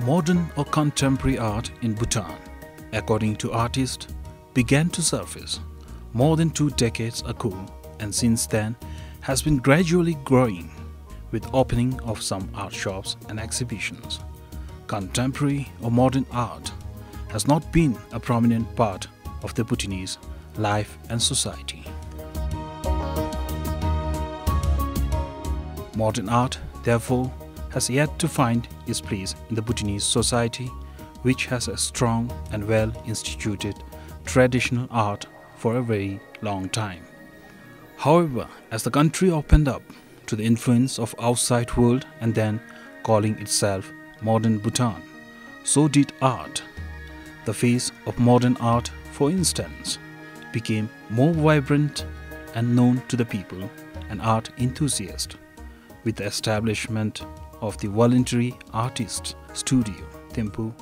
Modern or contemporary art in Bhutan, according to artists, began to surface more than 2 decades ago and since then has been gradually growing with opening of some art shops and exhibitions. Contemporary or modern art has not been a prominent part of the Bhutanese life and society. Modern art, therefore, has yet to find its place in the Bhutanese society, which has a strong and well-instituted traditional art for a very long time. However, as the country opened up to the influence of outside world and then calling itself modern Bhutan, so did art. The face of modern art, for instance, became more vibrant and known to the people and art enthusiasts with the establishment of the voluntary artists studio Thimphu,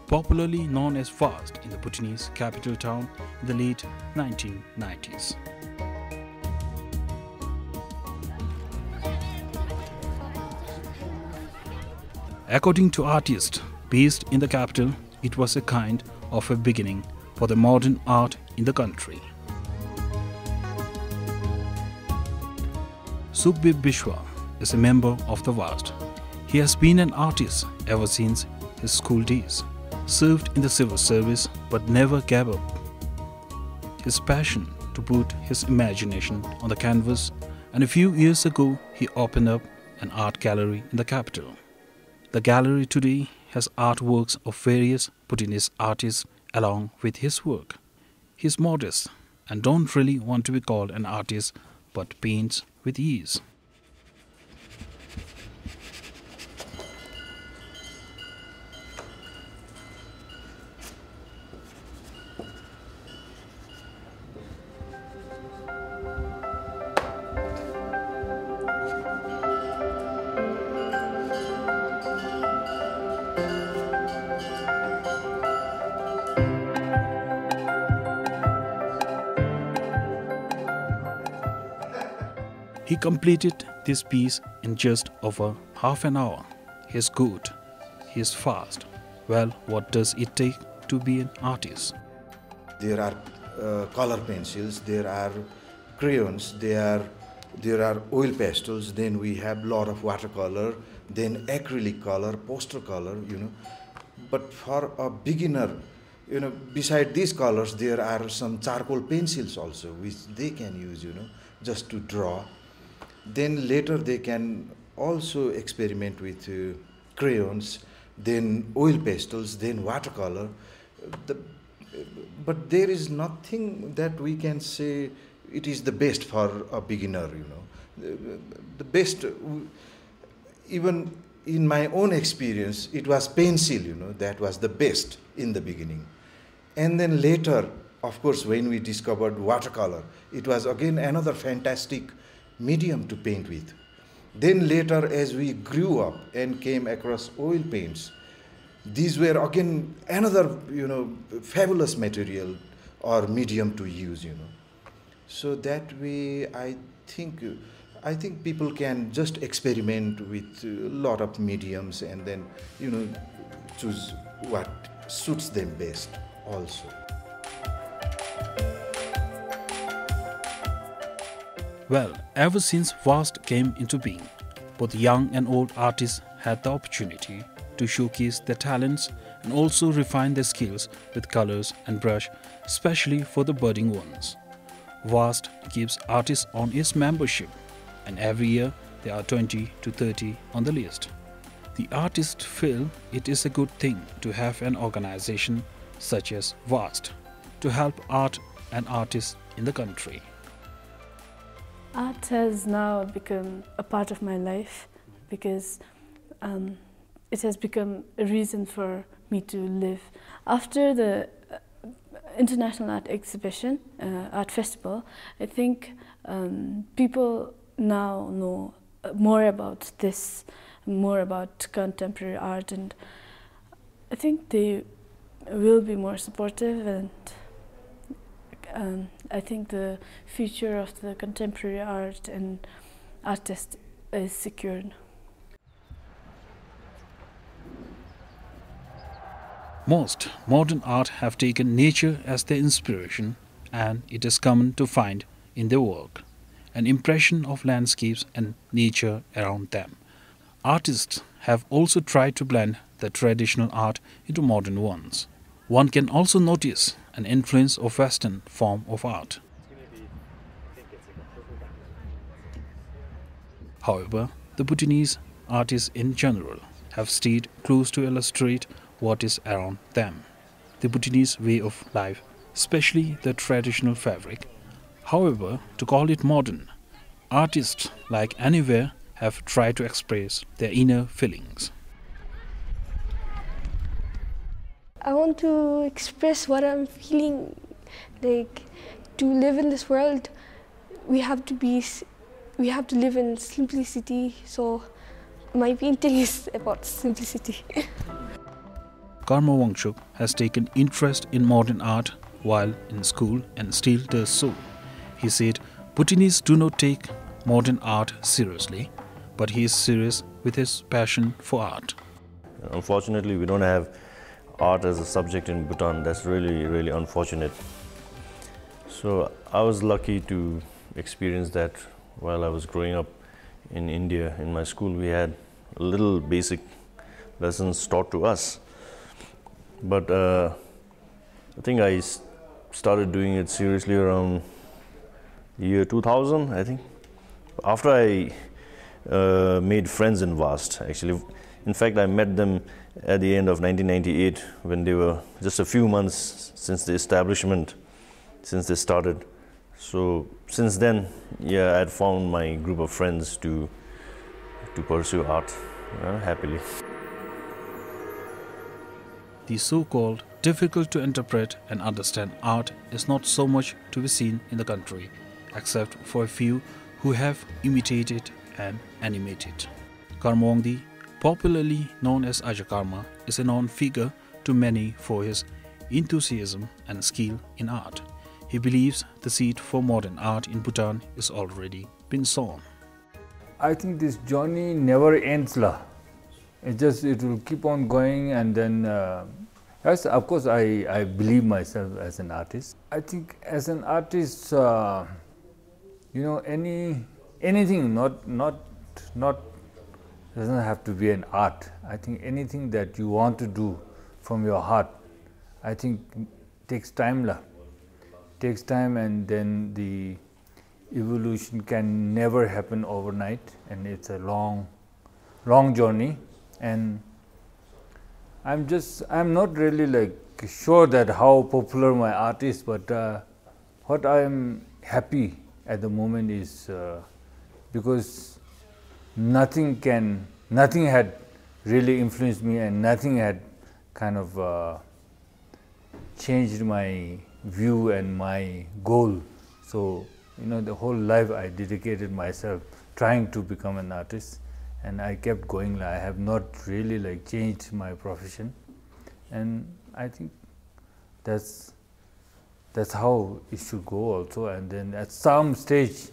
popularly known as FAST in the Bhutanese capital town in the late 1990s. According to artists based in the capital, it was a kind of a beginning for the modern art in the country. Sukhbir Bishwa is a member of the FAST. He has been an artist ever since his school days, served in the civil service but never gave up his passion to put his imagination on the canvas, and a few years ago he opened up an art gallery in the capital. The gallery today has artworks of various Bhutanese artists along with his work. He is modest and don't really want to be called an artist but paints with ease. He completed this piece in just over half an hour. He is good. He is fast. Well, what does it take to be an artist? There are color pencils, there are crayons, there are oil pastels, then we have a lot of watercolor, then acrylic color, poster color, But for a beginner, beside these colors, there are some charcoal pencils also, which they can use, just to draw. Then later they can also experiment with crayons, then oil pastels, then watercolor. But there is nothing that we can say it is the best for a beginner, The best, even in my own experience, it was pencil, that was the best in the beginning. And then later, of course, when we discovered watercolor, it was again another fantastic medium to paint with. Then later, as we grew up and came across oil paints, these were again another, fabulous material or medium to use, So that way, I think people can just experiment with a lot of mediums and then, choose what suits them best also. Well, ever since FAST came into being, both young and old artists had the opportunity to showcase their talents and also refine their skills with colors and brush, especially for the budding ones. FAST gives artists on its membership, and every year there are 20 to 30 on the list. The artists feel it is a good thing to have an organization such as FAST to help art and artists in the country. Art has now become a part of my life because it has become a reason for me to live. After the International Art Exhibition, Art Festival, I think people now know more about this, more about contemporary art, and I think they will be more supportive, and I think the future of the contemporary art and artist is secured. Most modern art have taken nature as their inspiration, and it is common to find in their work an impression of landscapes and nature around them. Artists have also tried to blend the traditional art into modern ones. One can also notice an influence of Western form of art. However, the Bhutanese artists in general have stayed close to illustrate what is around them. The Bhutanese way of life, especially the traditional fabric. However, to call it modern, artists, like anywhere, have tried to express their inner feelings. I want to express what I'm feeling. Like, to live in this world, we have to live in simplicity. So my painting is about simplicity. Karma Wangchuk has taken interest in modern art while in school and still does so. He said Bhutanese do not take modern art seriously, but he is serious with his passion for art. Unfortunately, we don't have art as a subject in Bhutan. That's really, really unfortunate. So I was lucky to experience that while I was growing up in India. In my school, we had little basic lessons taught to us. But I think I started doing it seriously around the year 2000, I think. After I made friends in VAST, actually. In fact, I met them at the end of 1998 when they were just a few months since the establishment, since they started. So since then, yeah, I had found my group of friends to pursue art happily. The so-called difficult to interpret and understand art is not so much to be seen in the country, except for a few who have imitated and animated. Karmawangdi, popularly known as Ajakarma, is a known figure to many for his enthusiasm and skill in art. He believes the seed for modern art in Bhutan is already been sown. I think this journey never ends lah. It will keep on going, and then yes, of course I believe myself as an artist. I think as an artist, anything not doesn't have to be an art. I think anything that you want to do from your heart, I think takes time lah. Takes time, and then the evolution can never happen overnight, and it's a long journey. And I'm not really like sure that how popular my art is, but what I am happy at the moment is because nothing had really influenced me, and nothing had kind of changed my view and my goal. So the whole life I dedicated myself trying to become an artist, and I kept going. I have not really like changed my profession, and I think that's how it should go also. And then at some stage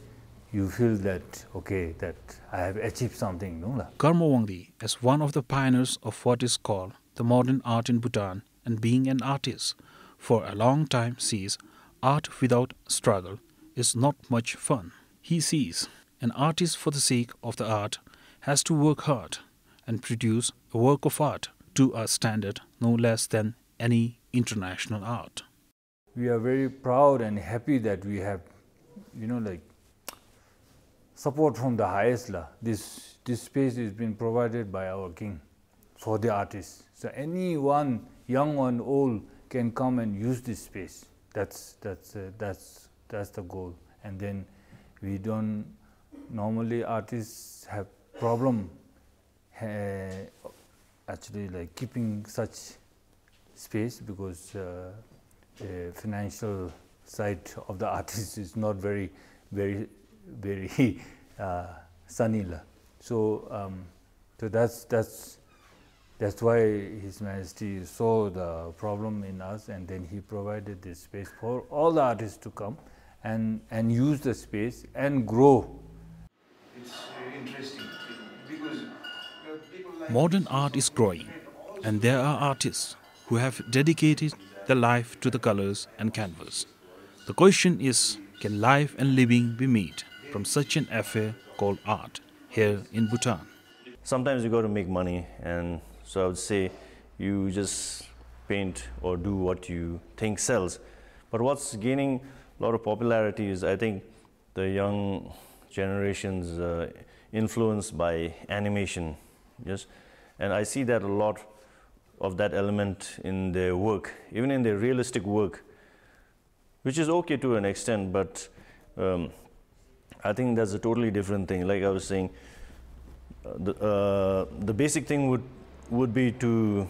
you feel that okay, that I have achieved something. No? Karmawangdi is one of the pioneers of what is called the modern art in Bhutan, and being an artist for a long time sees art without struggle is not much fun. He sees an artist for the sake of the art has to work hard and produce a work of art to a standard no less than any international art. We are very proud and happy that we have, support from the highest law. This space has been provided by our king for the artists. So anyone, young and old, can come and use this space. That's the goal. And then we don't normally artists have problem actually like keeping such space because the financial side of the artist is not very sunny. So that's why His Majesty saw the problem in us, and then he provided this space for all the artists to come and use the space and grow. It's interesting because people like Modern art is growing, and there are artists who have dedicated their life to the colors and canvas. The question is, can life and living be made from such an affair called art here in Bhutan? Sometimes you got to make money, and so I would say you just paint or do what you think sells. But what's gaining a lot of popularity is, I think, the young generation's influenced by animation. Yes, and I see that a lot of that element in their work, even in their realistic work, which is okay to an extent, but I think that's a totally different thing. Like I was saying, the basic thing would be to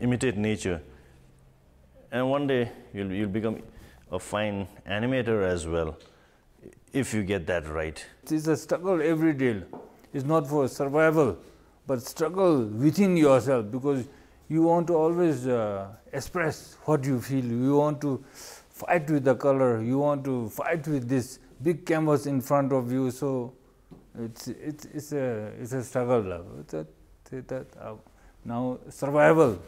imitate nature, and one day you'll become a fine animator as well, if you get that right. It's a struggle every day. It's not for survival, but struggle within yourself, because you want to always express what you feel. You want to fight with the color. You want to fight with this big canvas in front of you. So it's a struggle. Now survival.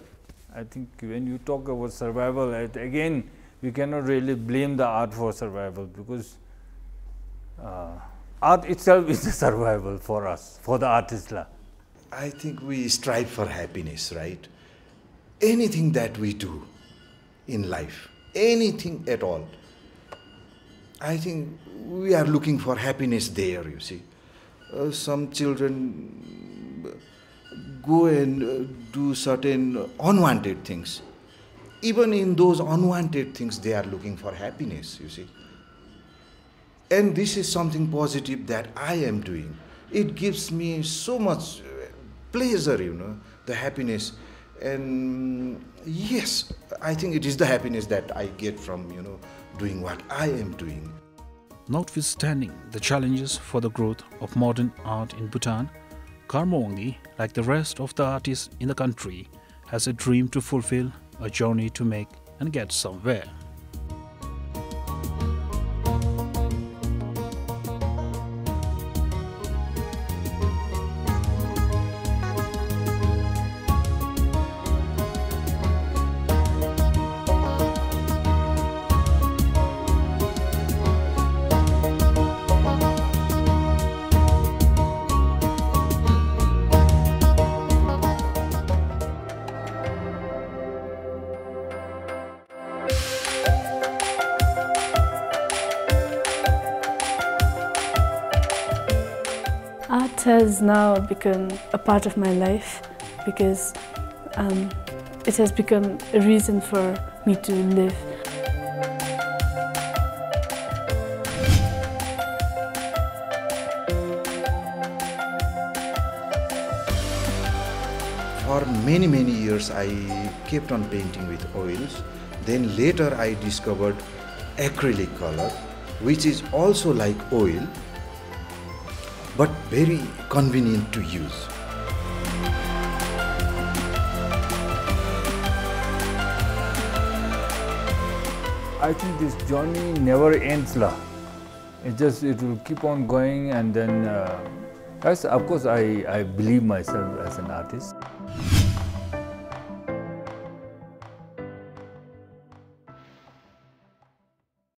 I think when you talk about survival, again we cannot really blame the art for survival, because art itself is a survival for us, for the artist. I think we strive for happiness, right? Anything that we do in life, anything at all, I think we are looking for happiness there, you see. Some children go and do certain unwanted things. Even in those unwanted things, they are looking for happiness, you see. And this is something positive that I am doing. It gives me so much pleasure, you know, the happiness. And yes, I think it is the happiness that I get from, you know, doing what I am doing. Notwithstanding the challenges for the growth of modern art in Bhutan, Karmawangi, like the rest of the artists in the country, has a dream to fulfill, a journey to make and get somewhere. Art has now become a part of my life, because it has become a reason for me to live. For many years I kept on painting with oils. Then later I discovered acrylic color, which is also like oil, but very convenient to use. I think this journey never ends. It will keep on going, and then, of course, I believe myself as an artist.